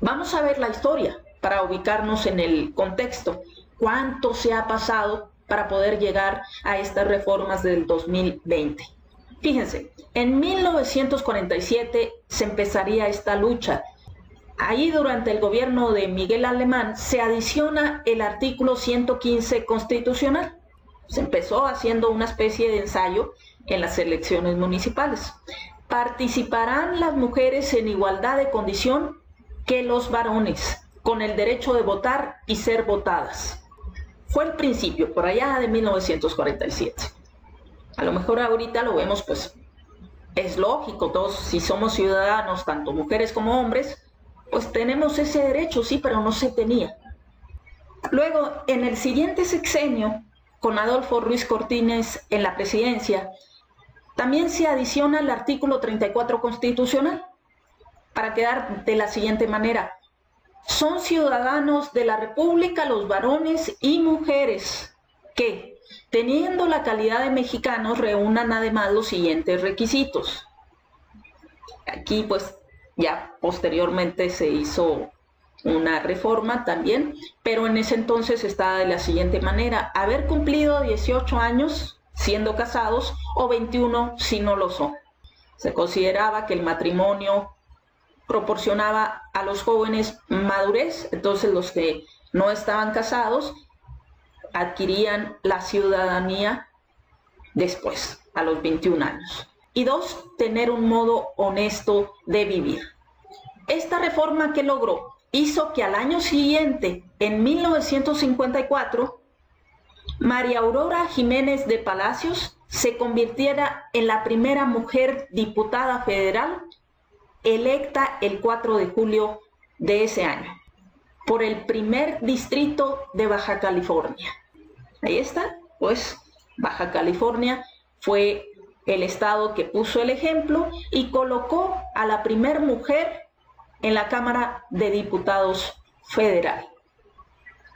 Vamos a ver la historia para ubicarnos en el contexto. ¿Cuánto se ha pasado para poder llegar a estas reformas del 2020? Fíjense, en 1947 se empezaría esta lucha. Ahí, durante el gobierno de Miguel Alemán, se adiciona el artículo 115 constitucional. Se empezó haciendo una especie de ensayo en las elecciones municipales. Participarán las mujeres en igualdad de condición que los varones, con el derecho de votar y ser votadas. Fue el principio, por allá de 1947. A lo mejor ahorita lo vemos, pues es lógico, todos si somos ciudadanos, tanto mujeres como hombres, pues tenemos ese derecho, sí, pero no se tenía. Luego, en el siguiente sexenio, con Adolfo Ruiz Cortines en la presidencia, también se adiciona el artículo 34 constitucional, para quedar de la siguiente manera: son ciudadanos de la República los varones y mujeres que, teniendo la calidad de mexicanos, reúnan además los siguientes requisitos. Aquí pues ya posteriormente se hizo una reforma también, pero en ese entonces estaba de la siguiente manera: haber cumplido 18 años siendo casados o 21 si no lo son. Se consideraba que el matrimonio proporcionaba a los jóvenes madurez, entonces los que no estaban casados adquirían la ciudadanía después, a los 21 años. Y 2, tener un modo honesto de vivir. Esta reforma que logró hizo que al año siguiente, en 1954, María Aurora Jiménez de Palacios se convirtiera en la primera mujer diputada federal electa el 4 de julio de ese año, por el primer distrito de Baja California. Ahí está, pues Baja California fue el estado que puso el ejemplo y colocó a la primer mujer en la Cámara de Diputados Federal.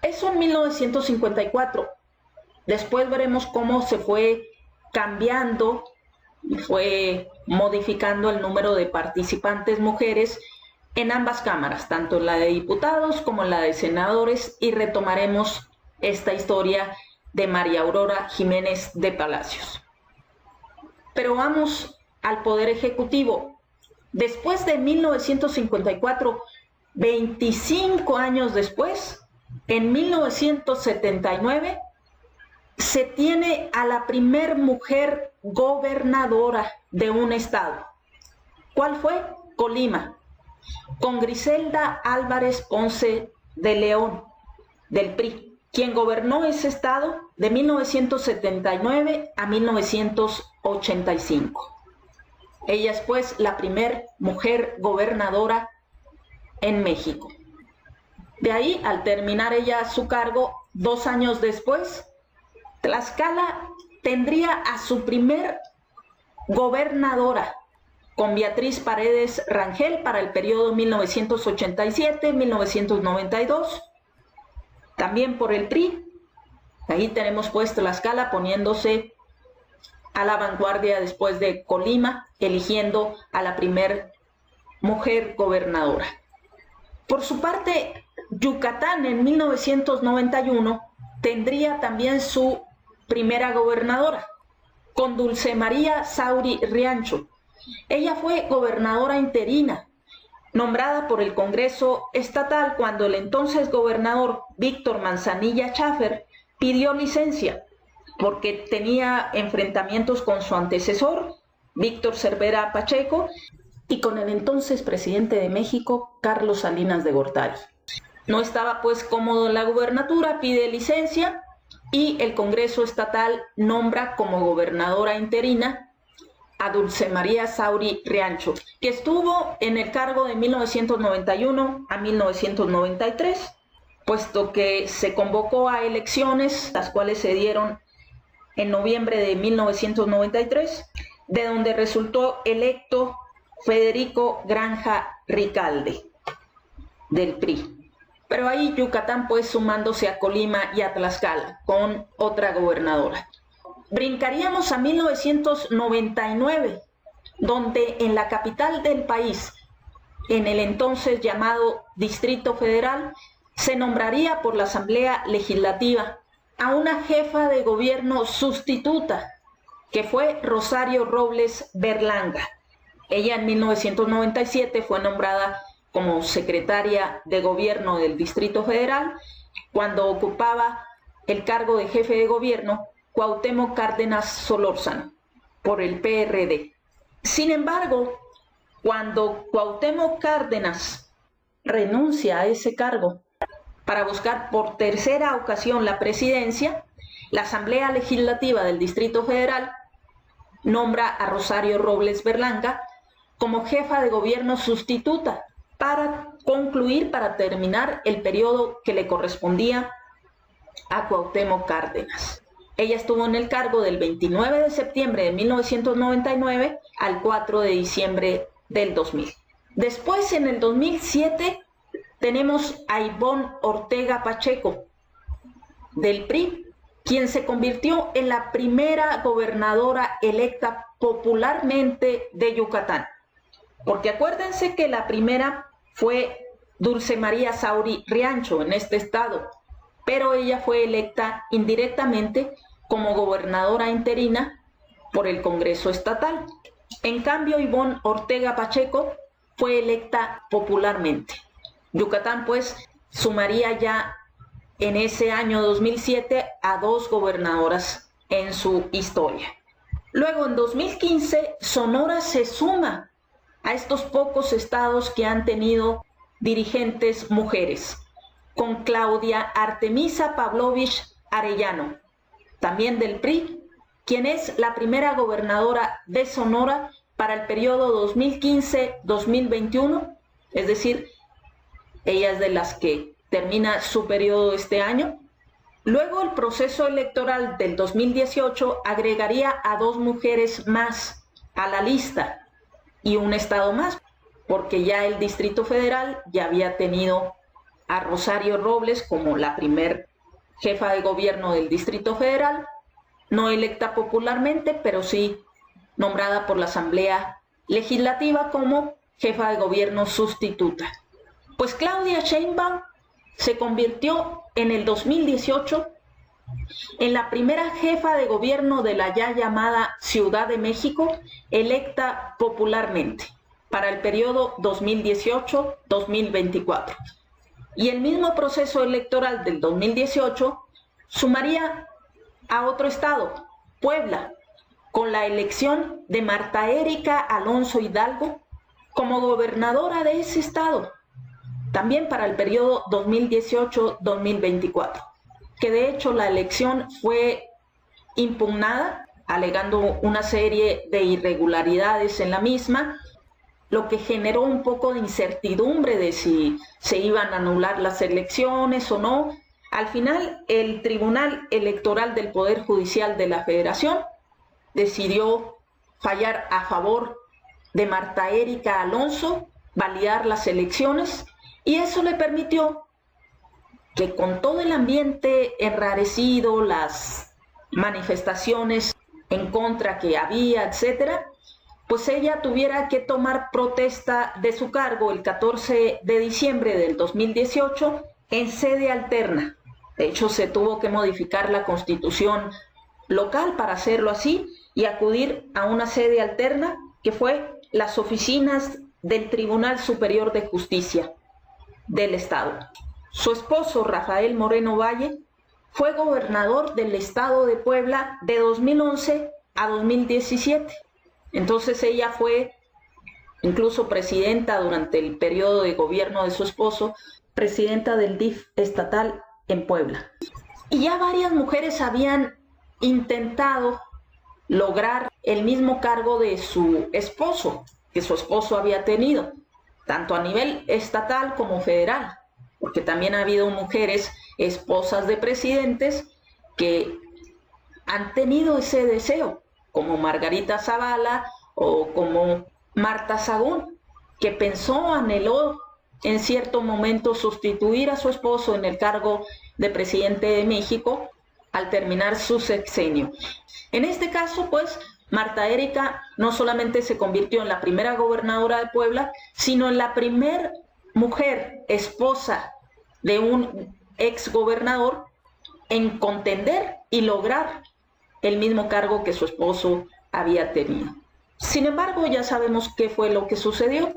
Eso en 1954. Después veremos cómo se fue cambiando y fue modificando el número de participantes mujeres en ambas cámaras, tanto en la de diputados como en la de senadores, y retomaremos esta historia de María Aurora Jiménez de Palacios. Pero vamos al Poder Ejecutivo. Después de 1954, 25 años después, en 1979, se tiene a la primer mujer gobernadora de un estado. ¿Cuál fue? Colima, con Griselda Álvarez Ponce de León, del PRI, quien gobernó ese estado de 1979 a 1985. Ella es pues la primer mujer gobernadora en México. De ahí, al terminar ella su cargo, 2 años después, Tlaxcala tendría a su primer gobernadora, con Beatriz Paredes Rangel para el periodo 1987-1992, también por el PRI. Ahí tenemos pues Tlaxcala poniéndose a la vanguardia después de Colima, eligiendo a la primer mujer gobernadora. Por su parte, Yucatán en 1991 tendría también su primera gobernadora, con Dulce María Sauri Riancho. Ella fue gobernadora interina, nombrada por el Congreso Estatal cuando el entonces gobernador Víctor Manzanilla Chaffer pidió licencia porque tenía enfrentamientos con su antecesor, Víctor Cervera Pacheco, y con el entonces presidente de México, Carlos Salinas de Gortari. No estaba pues cómodo en la gubernatura, pide licencia y el Congreso Estatal nombra como gobernadora interina a Dulce María Sauri Riancho, que estuvo en el cargo de 1991 a 1993, puesto que se convocó a elecciones, las cuales se dieron en noviembre de 1993, de donde resultó electo Federico Granja Ricalde, del PRI. Pero ahí Yucatán pues sumándose a Colima y a Tlaxcala con otra gobernadora. Brincaríamos a 1999, donde en la capital del país, en el entonces llamado Distrito Federal, se nombraría por la Asamblea Legislativa a una jefa de gobierno sustituta, que fue Rosario Robles Berlanga. Ella en 1997 fue nombrada como secretaria de gobierno del Distrito Federal, cuando ocupaba el cargo de jefe de gobierno Cuauhtémoc Cárdenas Solórzano, por el PRD. Sin embargo, cuando Cuauhtémoc Cárdenas renuncia a ese cargo para buscar por tercera ocasión la presidencia, la Asamblea Legislativa del Distrito Federal nombra a Rosario Robles Berlanga como jefa de gobierno sustituta para terminar el periodo que le correspondía a Cuauhtémoc Cárdenas. Ella estuvo en el cargo del 29 de septiembre de 1999 al 4 de diciembre del 2000. Después, en el 2007, tenemos a Ivonne Ortega Pacheco, del PRI, quien se convirtió en la primera gobernadora electa popularmente de Yucatán. Porque acuérdense que la primera fue Dulce María Sauri Riancho en este estado, pero ella fue electa indirectamente como gobernadora interina por el Congreso Estatal. En cambio, Ivonne Ortega Pacheco fue electa popularmente. Yucatán, pues, sumaría ya en ese año 2007 a 2 gobernadoras en su historia. Luego, en 2015, Sonora se suma a estos pocos estados que han tenido dirigentes mujeres, con Claudia Artemisa Pavlovich Arellano, también del PRI, quien es la primera gobernadora de Sonora para el periodo 2015-2021, es decir, ella es de las que termina su periodo este año. Luego, el proceso electoral del 2018 agregaría a 2 mujeres más a la lista y un estado más, porque ya el Distrito Federal ya había tenido a Rosario Robles como la primer jefa de gobierno del Distrito Federal, no electa popularmente, pero sí nombrada por la Asamblea Legislativa como jefa de gobierno sustituta. Pues Claudia Sheinbaum se convirtió en el 2018 en la primera jefa de gobierno de la ya llamada Ciudad de México, electa popularmente para el periodo 2018-2024. Y el mismo proceso electoral del 2018 sumaría a otro estado, Puebla, con la elección de Marta Erika Alonso Hidalgo como gobernadora de ese estado, también para el periodo 2018-2024, que de hecho la elección fue impugnada, alegando una serie de irregularidades en la misma, lo que generó un poco de incertidumbre de si se iban a anular las elecciones o no. Al final, el Tribunal Electoral del Poder Judicial de la Federación decidió fallar a favor de Marta Erika Alonso, validar las elecciones, y eso le permitió que, con todo el ambiente enrarecido, las manifestaciones en contra que había, etcétera, pues ella tuviera que tomar protesta de su cargo el 14 de diciembre del 2018 en sede alterna. De hecho, se tuvo que modificar la constitución local para hacerlo así y acudir a una sede alterna que fue las oficinas del Tribunal Superior de Justicia del Estado. Su esposo, Rafael Moreno Valle, fue gobernador del Estado de Puebla de 2011 a 2017. Entonces ella fue incluso presidenta durante el periodo de gobierno de su esposo, presidenta del DIF estatal en Puebla. Y ya varias mujeres habían intentado lograr el mismo cargo de su esposo, que su esposo había tenido, tanto a nivel estatal como federal, porque también ha habido mujeres esposas de presidentes que han tenido ese deseo, como Margarita Zavala o como Marta Sagún, que anheló en cierto momento sustituir a su esposo en el cargo de presidente de México al terminar su sexenio. En este caso, pues, Marta Erika no solamente se convirtió en la primera gobernadora de Puebla, sino en la primer mujer esposa de un ex gobernador en contender y lograr el mismo cargo que su esposo había tenido. Sin embargo, ya sabemos qué fue lo que sucedió.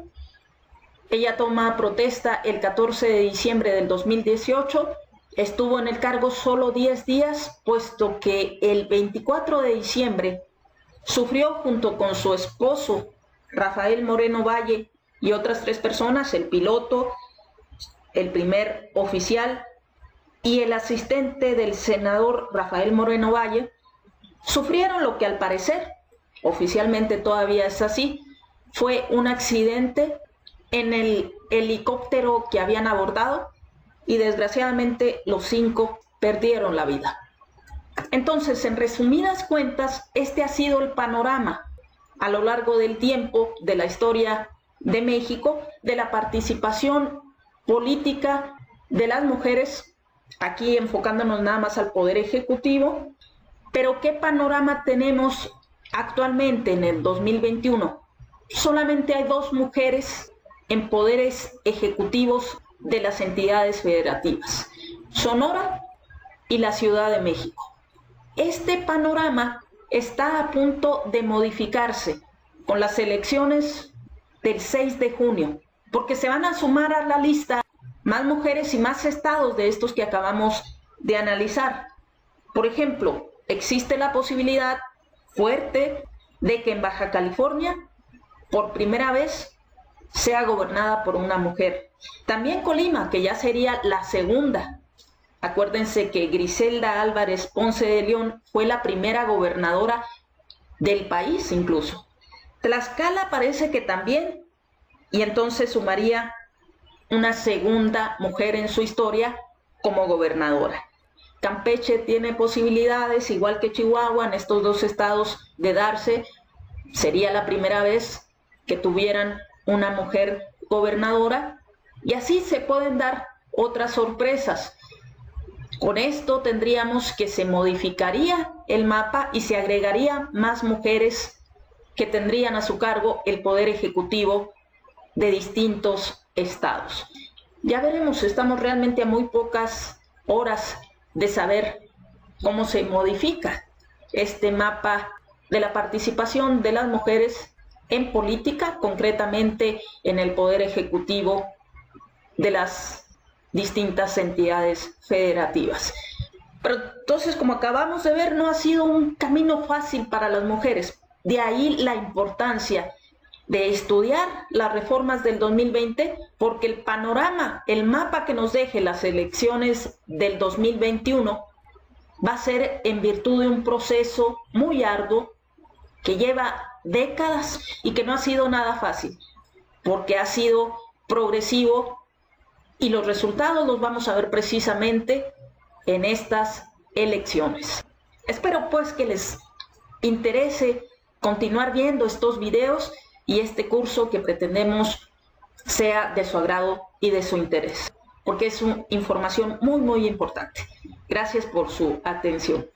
Ella toma protesta el 14 de diciembre del 2018, estuvo en el cargo solo 10 días, puesto que el 24 de diciembre sufrió junto con su esposo, Rafael Moreno Valle, y otras 3 personas, el piloto, el primer oficial y el asistente del senador Rafael Moreno Valle, sufrieron lo que al parecer, oficialmente todavía es así, fue un accidente en el helicóptero que habían abordado y desgraciadamente los 5 perdieron la vida. Entonces, en resumidas cuentas, este ha sido el panorama a lo largo del tiempo de la historia de México, de la participación política de las mujeres, aquí enfocándonos nada más al Poder Ejecutivo. Pero ¿qué panorama tenemos actualmente en el 2021? Solamente hay 2 mujeres en poderes ejecutivos de las entidades federativas, Sonora y la Ciudad de México. Este panorama está a punto de modificarse con las elecciones del 6 de junio, porque se van a sumar a la lista más mujeres y más estados de estos que acabamos de analizar. Por ejemplo, existe la posibilidad fuerte de que en Baja California, por primera vez, sea gobernada por una mujer. También Colima, que ya sería la segunda. Acuérdense que Griselda Álvarez Ponce de León fue la primera gobernadora del país incluso. Tlaxcala parece que también, y entonces sumaría una segunda mujer en su historia como gobernadora. Campeche tiene posibilidades, igual que Chihuahua, en estos 2 estados de darse. Sería la primera vez que tuvieran una mujer gobernadora, y así se pueden dar otras sorpresas. Con esto tendríamos que se modificaría el mapa y se agregaría más mujeres que tendrían a su cargo el poder ejecutivo de distintos estados. Ya veremos, estamos realmente a muy pocas horas de saber cómo se modifica este mapa de la participación de las mujeres en política, concretamente en el poder ejecutivo de las distintas entidades federativas. Pero entonces, como acabamos de ver, no ha sido un camino fácil para las mujeres. De ahí la importancia de estudiar las reformas del 2020, porque el panorama, el mapa que nos deje las elecciones del 2021 va a ser en virtud de un proceso muy arduo que lleva décadas y que no ha sido nada fácil, porque ha sido progresivo y los resultados los vamos a ver precisamente en estas elecciones. Espero pues que les interese continuar viendo estos videos y este curso que pretendemos sea de su agrado y de su interés, porque es una información muy importante. Gracias por su atención.